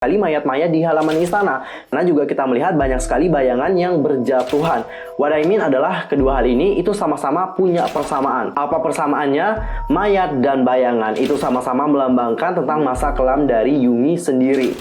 sekali mayat-mayat di halaman istana. Karena juga kita melihat banyak sekali bayangan yang berjatuhan. What I mean adalah kedua hal ini itu sama-sama punya persamaan. Apa persamaannya? Mayat dan bayangan itu sama-sama melambangkan tentang masa kelam dari Yumi sendiri.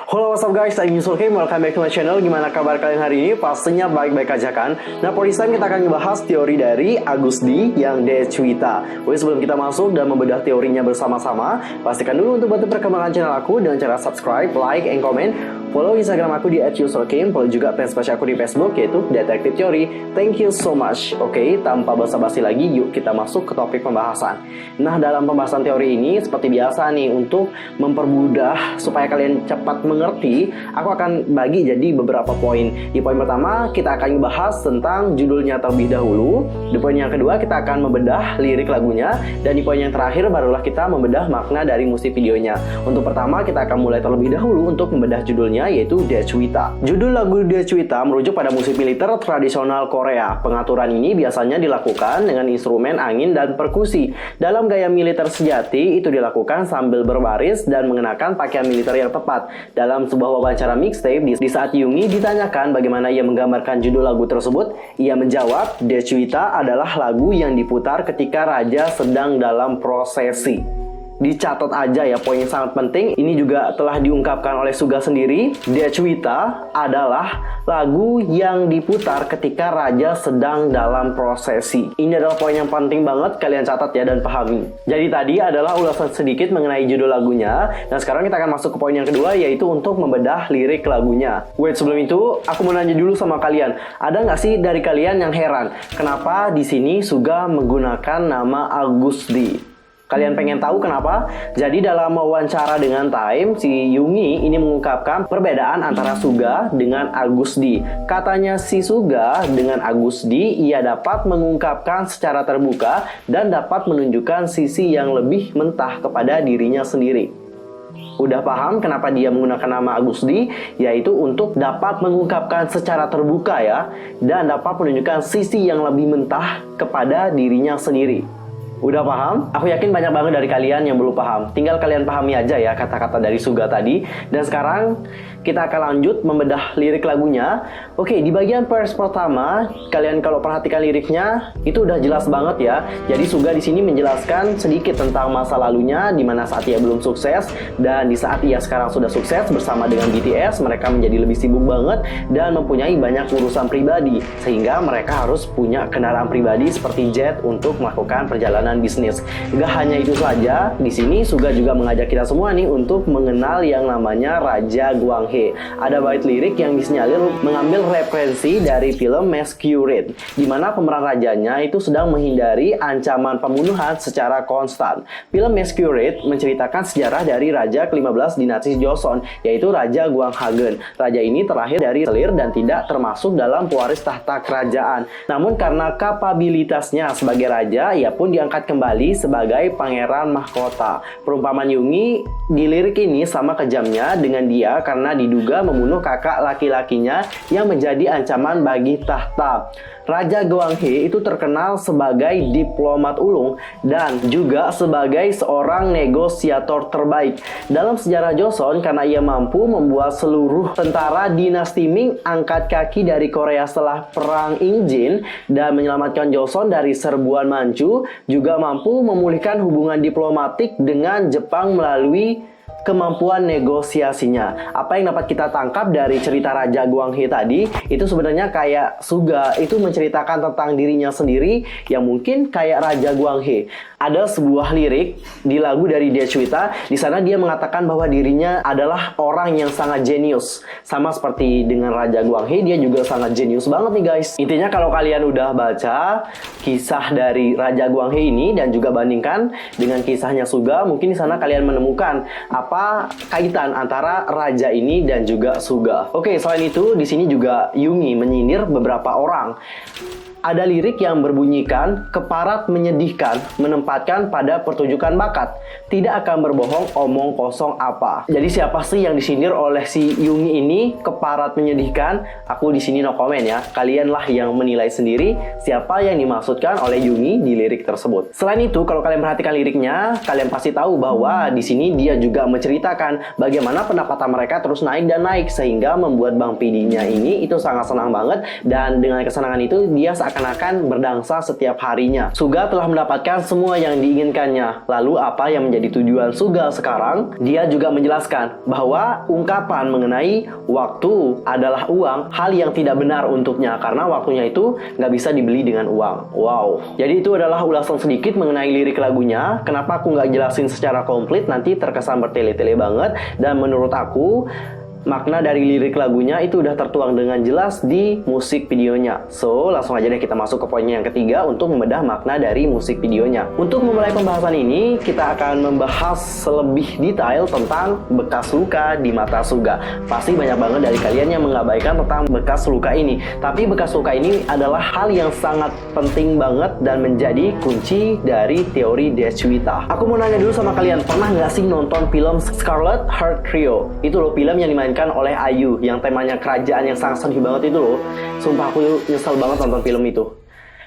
Halo, what's up guys, I'm Yusul Kim, welcome back to my channel. Gimana kabar kalian hari ini? Pastinya baik-baik aja kan? Nah, for this time kita akan ngebahas teori dari Agus D yang Decwita. Oke, sebelum kita masuk dan membedah teorinya bersama-sama, pastikan dulu untuk bantu perkembangan channel aku dengan cara subscribe, like, and comment. Follow Instagram aku di @yusulkim, follow juga fanspage aku di Facebook yaitu Detektif Teori. Thank you so much. Oke, tanpa basa-basi lagi, yuk kita masuk ke topik pembahasan. Nah, dalam pembahasan teori ini seperti biasa nih, untuk mempermudah supaya kalian cepat mengerti, aku akan bagi jadi beberapa poin. Di poin pertama, kita akan membahas tentang judulnya terlebih dahulu. Di poin yang kedua, kita akan membedah lirik lagunya. Dan di poin yang terakhir, barulah kita membedah makna dari musik videonya. Untuk pertama, kita akan mulai terlebih dahulu untuk membedah judulnya, yaitu Decwita. Judul lagu Decwita merujuk pada musik militer tradisional Korea. Pengaturan ini biasanya dilakukan dengan instrumen angin dan perkusi. Dalam gaya militer sejati, itu dilakukan sambil berbaris dan mengenakan pakaian militer yang tepat. Dalam sebuah wawancara mixtape, di saat Yumi ditanyakan bagaimana ia menggambarkan judul lagu tersebut, ia menjawab, Decwita adalah lagu yang diputar ketika raja sedang dalam prosesi. Dicatat aja ya, poin yang sangat penting. Ini juga telah diungkapkan oleh Suga sendiri. Decwita adalah lagu yang diputar ketika raja sedang dalam prosesi. Ini adalah poin yang penting banget, kalian catat ya dan pahami. Jadi tadi adalah ulasan sedikit mengenai judul lagunya. Dan sekarang kita akan masuk ke poin yang kedua, yaitu untuk membedah lirik lagunya. Wait, sebelum itu aku mau nanya dulu sama kalian. Ada nggak sih dari kalian yang heran kenapa di sini Suga menggunakan nama Agus D? Kalian pengen tahu kenapa? Jadi dalam wawancara dengan Time, si Yumi ini mengungkapkan perbedaan antara Suga dengan Agus D. Katanya si Suga dengan Agus D, ia dapat mengungkapkan secara terbuka dan dapat menunjukkan sisi yang lebih mentah kepada dirinya sendiri. Udah paham kenapa dia menggunakan nama Agus D? Yaitu untuk dapat mengungkapkan secara terbuka ya, dan dapat menunjukkan sisi yang lebih mentah kepada dirinya sendiri. Udah paham? Aku yakin banyak banget dari kalian yang belum paham. Tinggal kalian pahami aja ya kata-kata dari Suga tadi. Dan sekarang kita akan lanjut membedah lirik lagunya. Oke, di bagian verse pertama, kalian kalau perhatikan liriknya itu udah jelas banget ya. Jadi Suga di sini menjelaskan sedikit tentang masa lalunya, di mana saat ia belum sukses dan di saat ia sekarang sudah sukses bersama dengan BTS, mereka menjadi lebih sibuk banget dan mempunyai banyak urusan pribadi, sehingga mereka harus punya kendaraan pribadi seperti jet untuk melakukan perjalanan bisnis. Gak hanya itu saja, di sini Suga juga mengajak kita semua nih untuk mengenal yang namanya Raja Gwanghae. Ada bait lirik yang disinyalir mengambil referensi dari film Masquerade, di mana pemeran rajanya itu sedang menghindari ancaman pembunuhan secara konstan. Film Masquerade menceritakan sejarah dari Raja ke-15 dinasti Joseon, yaitu Raja Gwanghagen. Raja ini terlahir dari selir dan tidak termasuk dalam pewaris tahta kerajaan. Namun karena kapabilitasnya sebagai raja, ia pun diangkat kembali sebagai pangeran mahkota. Perumpamaan Yumi di lirik ini sama kejamnya dengan dia karena diduga membunuh kakak laki-lakinya yang menjadi ancaman bagi tahta. Raja Gwanghae itu terkenal sebagai diplomat ulung dan juga sebagai seorang negosiator terbaik. Dalam sejarah Joseon, karena ia mampu membuat seluruh tentara dinasti Ming angkat kaki dari Korea setelah Perang Injin dan menyelamatkan Joseon dari serbuan Manchu, juga mampu memulihkan hubungan diplomatik dengan Jepang melalui kemampuan negosiasinya. Apa yang dapat kita tangkap dari cerita Raja Gwanghae tadi, itu sebenarnya kayak Suga itu menceritakan tentang dirinya sendiri yang mungkin kayak Raja Gwanghae. Ada sebuah lirik di lagu dari Decwita, di sana dia mengatakan bahwa dirinya adalah orang yang sangat jenius. Sama seperti dengan Raja Gwanghae, dia juga sangat jenius banget nih guys. Intinya kalau kalian udah baca kisah dari Raja Gwanghae ini dan juga bandingkan dengan kisahnya Suga, mungkin di sana kalian menemukan apa apa kaitan antara raja ini dan juga Suga. Oke, selain itu di sini juga Yungi menyindir beberapa orang. Ada lirik yang berbunyikan, keparat menyedihkan, menempatkan pada pertunjukan bakat. Tidak akan berbohong, omong kosong apa. Jadi siapa sih yang disindir oleh si Yungi ini? Keparat menyedihkan. Aku di sini no comment ya. Kalianlah yang menilai sendiri siapa yang dimaksudkan oleh Yungi di lirik tersebut. Selain itu, kalau kalian perhatikan liriknya, kalian pasti tahu bahwa di sini dia juga menceritakan bagaimana pendapatan mereka terus naik dan naik, sehingga membuat Bang PD-nya ini itu sangat senang banget, dan dengan kesenangan itu dia seakan-akan berdansa setiap harinya. Suga telah mendapatkan semua yang diinginkannya. Lalu apa yang menjadi tujuan Suga sekarang? Dia juga menjelaskan bahwa ungkapan mengenai waktu adalah uang, hal yang tidak benar untuknya karena waktunya itu nggak bisa dibeli dengan uang. Wow. Jadi itu adalah ulasan sedikit mengenai lirik lagunya. Kenapa aku nggak jelasin secara komplit, nanti terkesan bertele-tele banget. Dan menurut aku, makna dari lirik lagunya itu udah tertuang dengan jelas di musik videonya. So, langsung aja deh kita masuk ke poinnya yang ketiga untuk membedah makna dari musik videonya. Untuk memulai pembahasan ini, kita akan membahas lebih detail tentang bekas luka di mata Suga. Pasti banyak banget dari kalian yang mengabaikan tentang bekas luka ini. Tapi bekas luka ini adalah hal yang sangat penting banget dan menjadi kunci dari teori Deschwita. Aku mau nanya dulu sama kalian, pernah nggak sih nonton film Scarlet Heart Trio? Itu loh film yang dimainkan oleh Ayu, yang temanya kerajaan yang sangat sedih banget itu loh. Sumpah aku nyesel banget nonton film itu.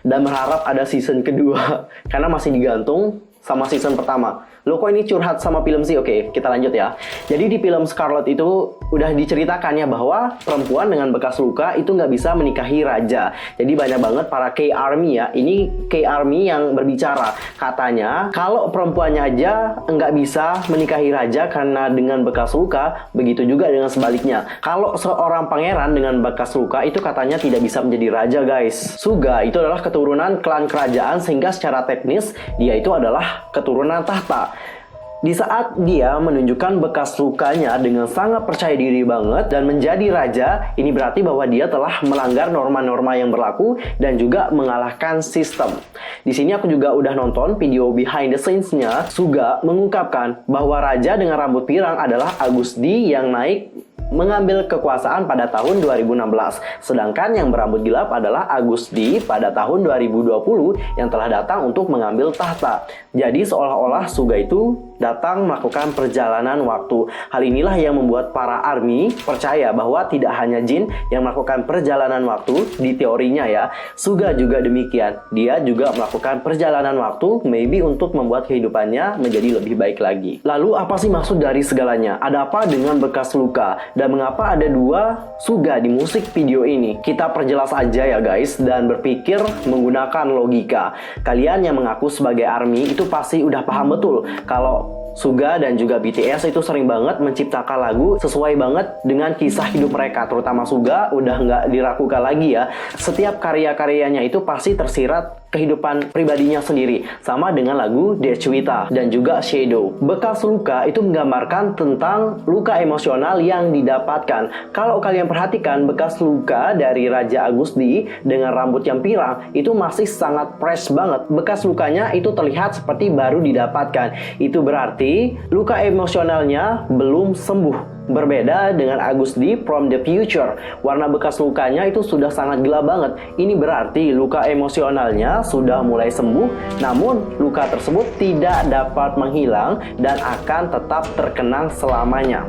Dan berharap ada season kedua karena masih digantung sama season pertama. Loh kok ini curhat sama film sih? Oke, kita lanjut ya. Jadi di film Scarlet itu udah diceritakan ya bahwa perempuan dengan bekas luka itu nggak bisa menikahi raja. Jadi banyak banget para K-Army ya. Ini K-Army yang berbicara. Katanya kalau perempuannya aja nggak bisa menikahi raja karena dengan bekas luka, begitu juga dengan sebaliknya. Kalau seorang pangeran dengan bekas luka itu katanya tidak bisa menjadi raja, guys. Suga itu adalah keturunan klan kerajaan, sehingga secara teknis dia itu adalah keturunan tahta. Di saat dia menunjukkan bekas lukanya dengan sangat percaya diri banget dan menjadi raja, ini berarti bahwa dia telah melanggar norma-norma yang berlaku dan juga mengalahkan sistem. Di sini aku juga udah nonton video behind the scenes-nya. Suga mengungkapkan bahwa raja dengan rambut pirang adalah Agusdi yang naik mengambil kekuasaan pada tahun 2016. Sedangkan yang berambut gelap adalah Agusdi pada tahun 2020 yang telah datang untuk mengambil tahta. Jadi seolah-olah Suga itu datang melakukan perjalanan waktu. Hal inilah yang membuat para army percaya bahwa tidak hanya jin yang melakukan perjalanan waktu di teorinya ya. Suga juga demikian. Dia juga melakukan perjalanan waktu, maybe untuk membuat kehidupannya menjadi lebih baik lagi. Lalu apa sih maksud dari segalanya? Ada apa dengan bekas luka? Dan mengapa ada dua Suga di musik video ini? Kita perjelas aja ya guys, dan berpikir menggunakan logika. Kalian yang mengaku sebagai ARMY itu pasti udah paham betul kalau Suga dan juga BTS itu sering banget menciptakan lagu sesuai banget dengan kisah hidup mereka. Terutama Suga udah nggak diragukan lagi ya. Setiap karya-karyanya itu pasti tersirat kehidupan pribadinya sendiri. Sama dengan lagu Deschwita dan juga Shadow. Bekas luka itu menggambarkan tentang luka emosional yang didapatkan. Kalau kalian perhatikan bekas luka dari Raja Agusdi dengan rambut yang pirang itu masih sangat fresh banget. Bekas lukanya itu terlihat seperti baru didapatkan. Itu berarti luka emosionalnya belum sembuh. Berbeda dengan Agusdi from the future, warna bekas lukanya itu sudah sangat gelap banget. Ini berarti luka emosionalnya sudah mulai sembuh, namun luka tersebut tidak dapat menghilang dan akan tetap terkenang selamanya.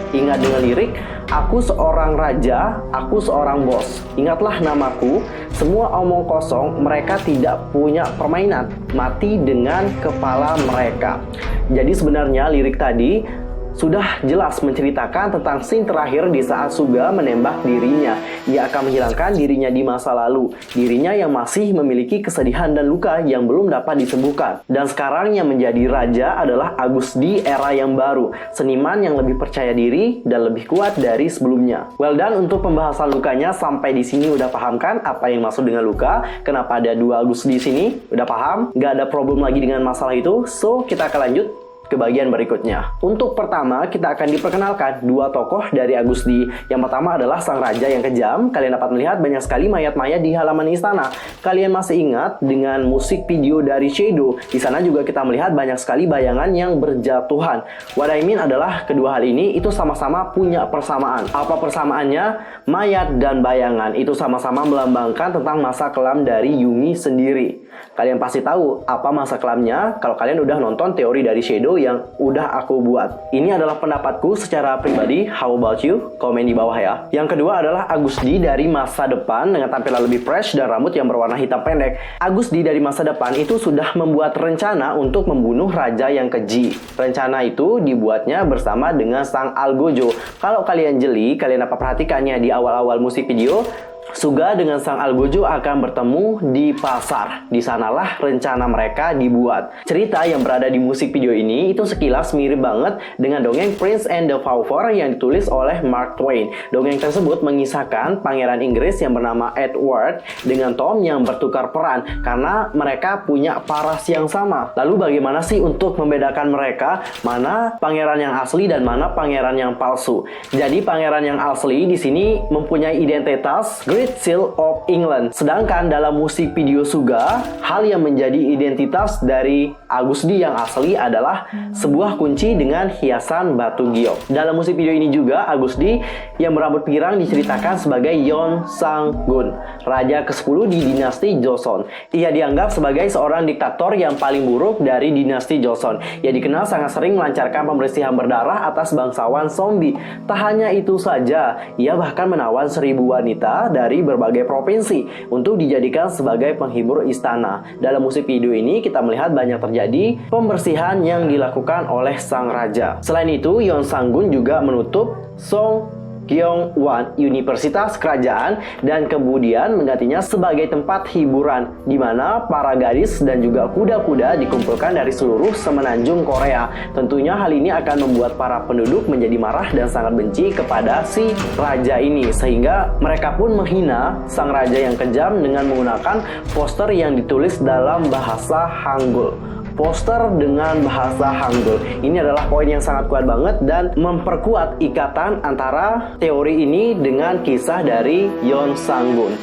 Ingat dengan lirik, aku seorang raja, aku seorang bos. Ingatlah namaku, semua omong kosong, mereka tidak punya permainan. Mati dengan kepala mereka. Jadi sebenarnya lirik tadi sudah jelas menceritakan tentang scene terakhir di saat Suga menembak dirinya. Ia akan menghilangkan dirinya di masa lalu. Dirinya yang masih memiliki kesedihan dan luka yang belum dapat disembuhkan. Dan sekarang yang menjadi raja adalah Agusdi era yang baru. Seniman yang lebih percaya diri dan lebih kuat dari sebelumnya. Well done untuk pembahasan lukanya. Sampai di sini udah paham kan apa yang maksud dengan luka? Kenapa ada dua Agusdi di sini? Udah paham? Gak ada problem lagi dengan masalah itu? So, kita akan lanjut ke bagian berikutnya. Untuk pertama, kita akan diperkenalkan dua tokoh dari Agusdi. Yang pertama adalah sang raja yang kejam. Kalian dapat melihat banyak sekali mayat-mayat di halaman istana. Kalian masih ingat dengan musik video dari Shadow? Di sana juga kita melihat banyak sekali bayangan yang berjatuhan. What I mean adalah kedua hal ini itu sama-sama punya persamaan. Apa persamaannya? Mayat dan bayangan itu sama-sama melambangkan tentang masa kelam dari Yumi sendiri. Kalian pasti tahu apa masa kelamnya kalau kalian udah nonton teori dari Shadow yang udah aku buat. Ini adalah pendapatku secara pribadi. How about you? Komen di bawah ya. Yang kedua adalah Agusdi dari masa depan dengan tampilan lebih fresh dan rambut yang berwarna hitam pendek. Agusdi dari masa depan itu sudah membuat rencana untuk membunuh raja yang keji. Rencana itu dibuatnya bersama dengan sang Algojo. Kalau kalian jeli, kalian dapat perhatikannya di awal-awal musik video. Suga dengan sang Algojo akan bertemu di pasar. Di sanalah rencana mereka dibuat. Cerita yang berada di musik video ini itu sekilas mirip banget dengan dongeng Prince and the Pauper yang ditulis oleh Mark Twain. Dongeng tersebut mengisahkan pangeran Inggris yang bernama Edward dengan Tom yang bertukar peran karena mereka punya paras yang sama. Lalu bagaimana sih untuk membedakan mereka mana pangeran yang asli dan mana pangeran yang palsu? Jadi pangeran yang asli di sini mempunyai identitas Great Seal of England. Sedangkan dalam musik video Suga, hal yang menjadi identitas dari Agusdi yang asli adalah sebuah kunci dengan hiasan batu giok. Dalam musik video ini juga, Agusdi yang berambut pirang diceritakan sebagai Yeon Sang-gun, raja ke-10 di dinasti Joseon. Ia dianggap sebagai seorang diktator yang paling buruk dari dinasti Joseon. Ia dikenal sangat sering melancarkan pembersihan berdarah atas bangsawan zombie. Tak hanya itu saja, ia bahkan menawan 1000 wanita dari berbagai provinsi untuk dijadikan sebagai penghibur istana. Dalam musik video ini kita melihat banyak terjadi pembersihan yang dilakukan oleh sang raja. Selain itu, Yeon Sang-gun juga menutup Song Kyung-wan Universitas Kerajaan dan kemudian menggantinya sebagai tempat hiburan di mana para gadis dan juga kuda-kuda dikumpulkan dari seluruh semenanjung Korea. Tentunya hal ini akan membuat para penduduk menjadi marah dan sangat benci kepada si raja ini, sehingga mereka pun menghina sang raja yang kejam dengan menggunakan poster yang ditulis dalam bahasa Hangul. Poster dengan bahasa Hangul. Ini adalah poin yang sangat kuat banget dan memperkuat ikatan antara teori ini dengan kisah dari Yeon Sang-gun.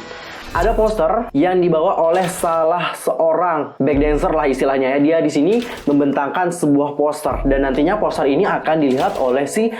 Ada poster yang dibawa oleh salah seorang backdancer lah istilahnya ya. Dia di sini membentangkan sebuah poster dan nantinya poster ini akan dilihat oleh si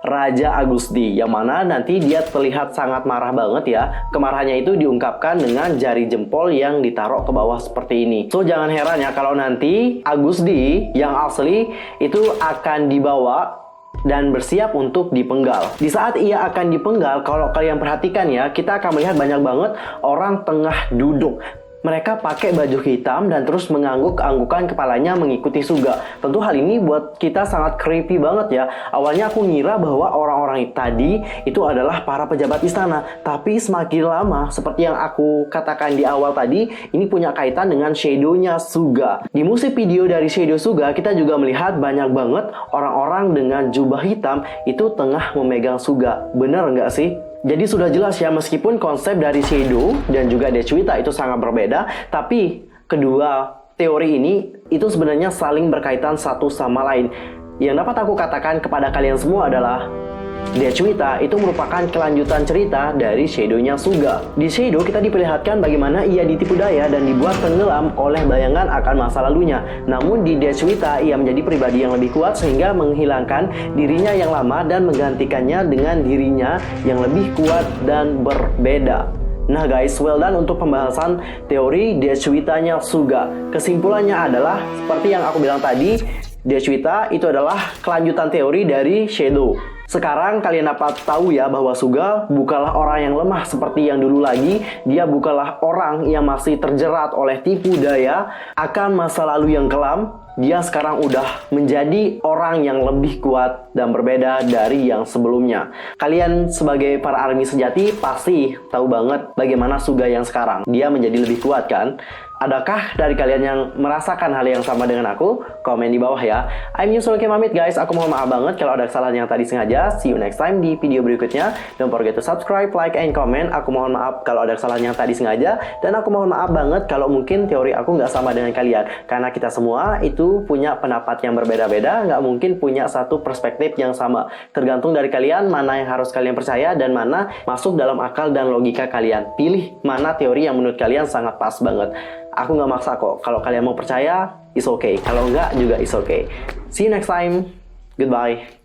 Raja Agusdi, yang mana nanti dia terlihat sangat marah banget ya. Kemarahannya itu diungkapkan dengan jari jempol yang ditaruh ke bawah seperti ini. So jangan heran ya kalau nanti Agusdi yang asli itu akan dibawa dan bersiap untuk dipenggal. Di saat ia akan dipenggal, kalau kalian perhatikan ya, kita akan melihat banyak banget orang tengah duduk. Mereka pakai baju hitam dan terus mengangguk-anggukan kepalanya mengikuti Suga. Tentu hal ini buat kita sangat creepy banget ya. Awalnya aku ngira bahwa orang-orang tadi itu adalah para pejabat istana. Tapi semakin lama, seperti yang aku katakan di awal tadi, ini punya kaitan dengan shadow-nya Suga. Di musik video dari Shadow Suga, kita juga melihat banyak banget orang-orang dengan jubah hitam itu tengah memegang Suga. Bener nggak sih? Jadi sudah jelas ya, meskipun konsep dari Shadow dan juga Dechuita itu sangat berbeda, tapi kedua teori ini itu sebenarnya saling berkaitan satu sama lain. Yang dapat aku katakan kepada kalian semua adalah Dechuita itu merupakan kelanjutan cerita dari Shadow-nya Suga. Di Shadow kita diperlihatkan bagaimana ia ditipu daya dan dibuat tenggelam oleh bayangan akan masa lalunya. Namun di Dechuita ia menjadi pribadi yang lebih kuat sehingga menghilangkan dirinya yang lama dan menggantikannya dengan dirinya yang lebih kuat dan berbeda. Nah guys, well done untuk pembahasan teori Dechuita-nya Suga. Kesimpulannya adalah seperti yang aku bilang tadi, Dechuita itu adalah kelanjutan teori dari Shadow. Sekarang kalian dapat tahu ya bahwa Suga bukanlah orang yang lemah seperti yang dulu lagi. Dia bukanlah orang yang masih terjerat oleh tipu daya akan masa lalu yang kelam. Dia sekarang udah menjadi orang yang lebih kuat dan berbeda dari yang sebelumnya. Kalian sebagai para army sejati pasti tahu banget bagaimana Suga yang sekarang. Dia menjadi lebih kuat kan? Adakah dari kalian yang merasakan hal yang sama dengan aku? Komen di bawah ya. I'm Yusul Pamit guys, aku mohon maaf banget kalau ada kesalahan yang tadi sengaja. See you next time di video berikutnya. Don't forget to subscribe, like, and comment. Aku mohon maaf kalau ada kesalahan yang tadi sengaja. Dan aku mohon maaf banget kalau mungkin teori aku nggak sama dengan kalian. Karena kita semua itu punya pendapat yang berbeda-beda, nggak mungkin punya satu perspektif yang sama. Tergantung dari kalian mana yang harus kalian percaya dan mana masuk dalam akal dan logika kalian. Pilih mana teori yang menurut kalian sangat pas banget. Aku nggak maksa kok. Kalau kalian mau percaya, it's okay. Kalau nggak juga it's okay. See you next time. Goodbye.